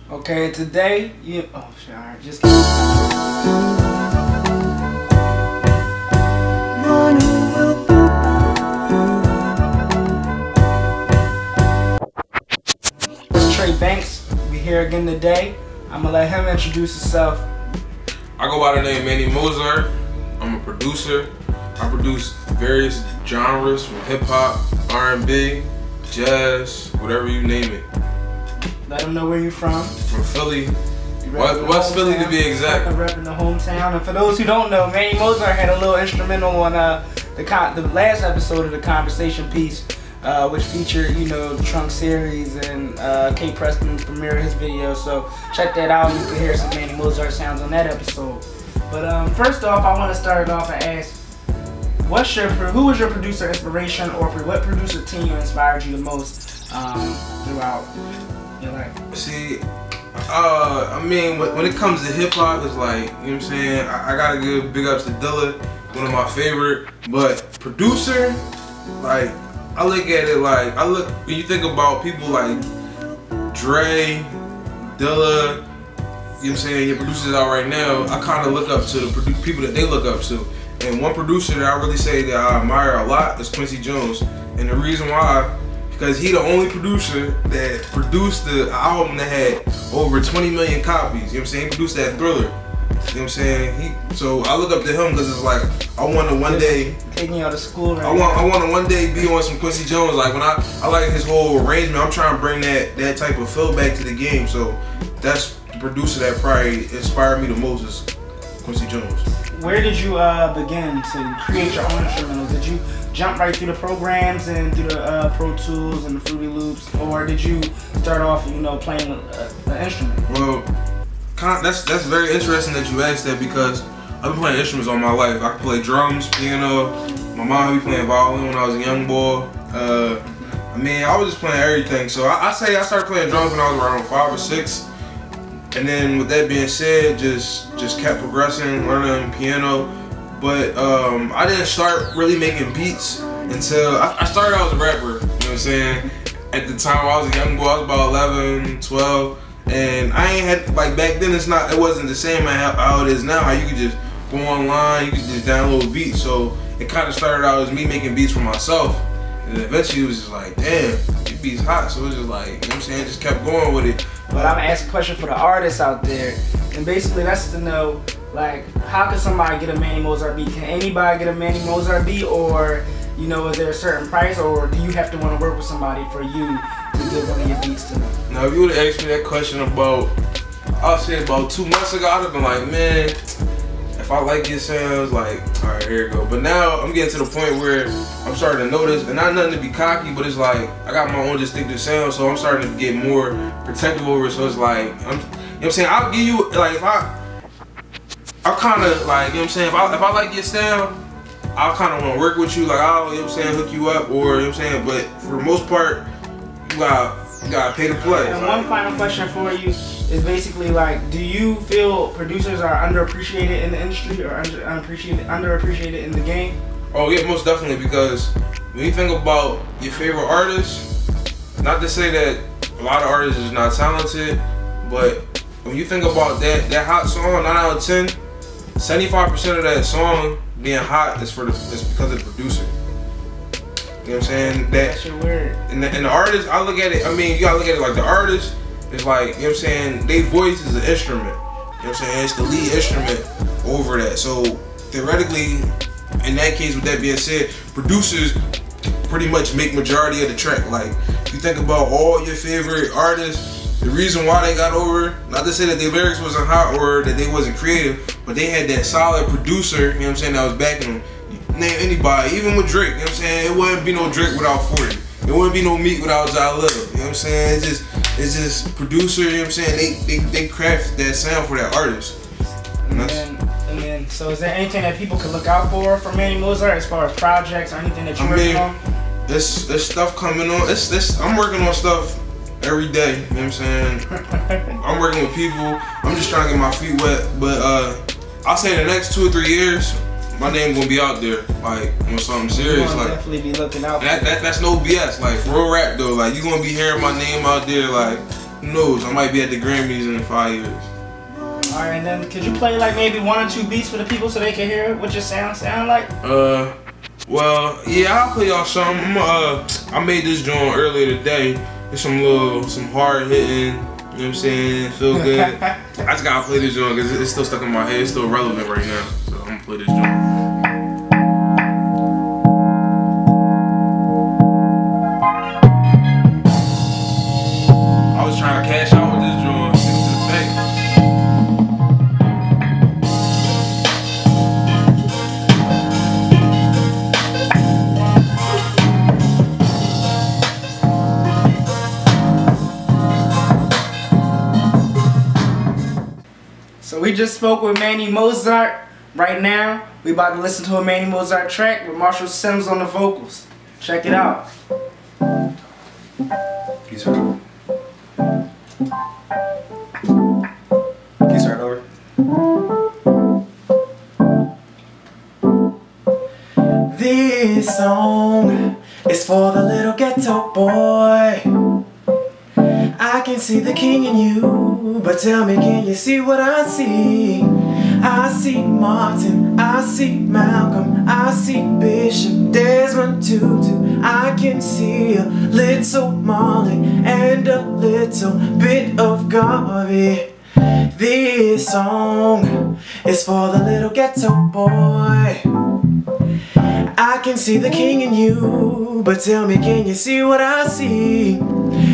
Okay, today you. Oh, shit, alright, just. It's Tre Banks. We here again today. I'm gonna let him introduce himself. I go by the name Manny Mozart. I'm a producer. I produce various genres from hip hop, R&B, jazz, whatever you name it. Let them know where you're from. From Philly. West Philly to be exact. Repping the hometown. And for those who don't know, Manny Mozart had a little instrumental on the last episode of the Conversation piece, which featured, you know, Trunk Series and K Preston premiered his video. So check that out. You can hear some Manny Mozart sounds on that episode. But first off, I want to start off and ask, who was your producer inspiration, or what producer team inspired you the most throughout your life? See, I mean, when it comes to hip hop, it's like, you know what I'm saying, I gotta give big ups to Dilla, one of my favorite. But producer, like, I look at it like, when you think about people like Dre, Dilla, you know what I'm saying, your producers out right now, I kind of look up to the people that they look up to. And one producer that I really say that I admire a lot is Quincy Jones. And the reason why, because he the only producer that produced the album that had over 20 million copies. You know what I'm saying? He produced that Thriller. You know what I'm saying? So I look up to him because it's like, I want to one day taking you out of school right I want to one day be on some Quincy Jones. Like, when I like his whole arrangement, I'm trying to bring that type of feel back to the game. So that's the producer that probably inspired me the most, is Quincy Jones. Where did you begin to create your own instrumentals? Did you jump right through the programs and through the Pro Tools and the Fruity Loops, or did you start off, you know, playing an instrument? Well, that's very interesting that you asked that, because I've been playing instruments all my life. I can play drums, piano. My mom had me playing violin when I was a young boy. I mean, I was just playing everything. So I say I started playing drums when I was around 5 or 6. And then with that being said, just kept progressing, learning piano. But I didn't start really making beats until I started out as a rapper, you know what I'm saying? At the time I was a young boy, I was about 11, 12, and I ain't had, like, back then it wasn't the same how it is now, how you could just go online, you could just download beats. So it kind of started out as me making beats for myself, and eventually it was just like, damn, your beat's hot. So it was just like, you know what I'm saying, just kept going with it. But I'm gonna ask a question for the artists out there, and basically that's to know, like, how can somebody get a Manny Mozart beat? Can anybody get a Manny Mozart beat, or, you know, is there a certain price, or do you have to want to work with somebody for you to give one of your beats to them? Now, if you would have asked me that question about, I'll say about 2 months ago, I'd have been like, man, if I like your sounds, like, all right, here you go. But now I'm getting to the point where I'm starting to notice, and not nothing to be cocky, but it's like, I got my own distinctive sound, so I'm starting to get more protective over it. So it's like, you know what I'm saying, I'll give you, like, if I kind of, like, you know what I'm saying, if I like your style, I'll kind of want to work with you, like, I'll, you know what I'm saying, hook you up, or, you know what I'm saying, but for the most part, you gotta pay to play. And one final question for you is basically, like, do you feel producers are underappreciated in the industry, or underappreciated in the game? Oh yeah, most definitely, because when you think about your favorite artists, not to say that a lot of artists is not talented, but when you think about that hot song, 9 out of 10, 75% of that song being hot is because of the producer. You know what I'm saying? That's your word. And the artist, I look at it, I mean, you gotta look at it like the artist is like, you know what I'm saying, their voice is an instrument. You know what I'm saying? It's the lead instrument over that. So theoretically, in that case, with that being said, producers pretty much make majority of the track. Like, if you think about all your favorite artists, the reason why they got over, not to say that their lyrics wasn't hot or that they wasn't creative, but they had that solid producer, you know what I'm saying, that was backing them. Name anybody, even with Drake, you know what I'm saying, it wouldn't be no Drake without 40. It wouldn't be no Meek without Ja Lil, you know what I'm saying? It's just producer, you know what I'm saying, they craft that sound for that artist. And then, so is there anything that people can look out for from Manny Mozart as far as projects or anything that you're working on? There's stuff coming on. I'm working on stuff every day, you know what I'm saying? I'm working with people. I'm just trying to get my feet wet. But I'll say in the next 2 or 3 years, my name gonna be out there, like, on something serious. You're like, definitely be looking out. That's no BS. Like, for real rap though, like, you gonna be hearing my name out there, like, who knows? I might be at the Grammys in 5 years. Alright, and then could you play like maybe 1 or 2 beats for the people so they can hear what your sound like? Well, yeah, I'll play y'all something. I made this joint earlier today. It's some hard hitting, you know what I'm saying? Feel good. I just gotta play this joint because it's still stuck in my head. It's still relevant right now. So I'm gonna play this joint. I was trying to cash out with this joint. Stick to the bank. So we just spoke with Manny Mozart. Right now, we about to listen to a Manny Mozart track with Marshall Sims on the vocals. Check it out. Can you start over? Can you start over? This song is for the little ghetto boy. I can see the king in you, but tell me, can you see what I see? I see Martin, I see Malcolm, I see Bishop, Desmond Tutu. I can see a little Molly and a little bit of Garvey. This song is for the little ghetto boy. I can see the king in you, but tell me, can you see what I see?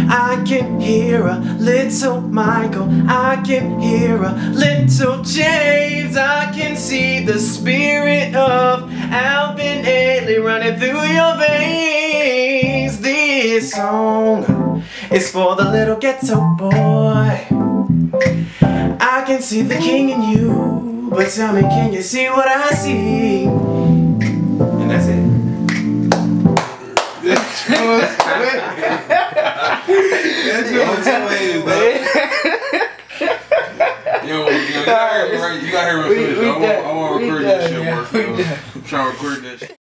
I can hear a little Michael, I can hear a little James. I can see the spirit of Alvin Ailey running through your veins. This song is for the little ghetto boy. I can see the king in you, but tell me, can you see what I see? And that's it. Yo, you gotta hear me finish. I want to record that shit. I'm trying to record that shit.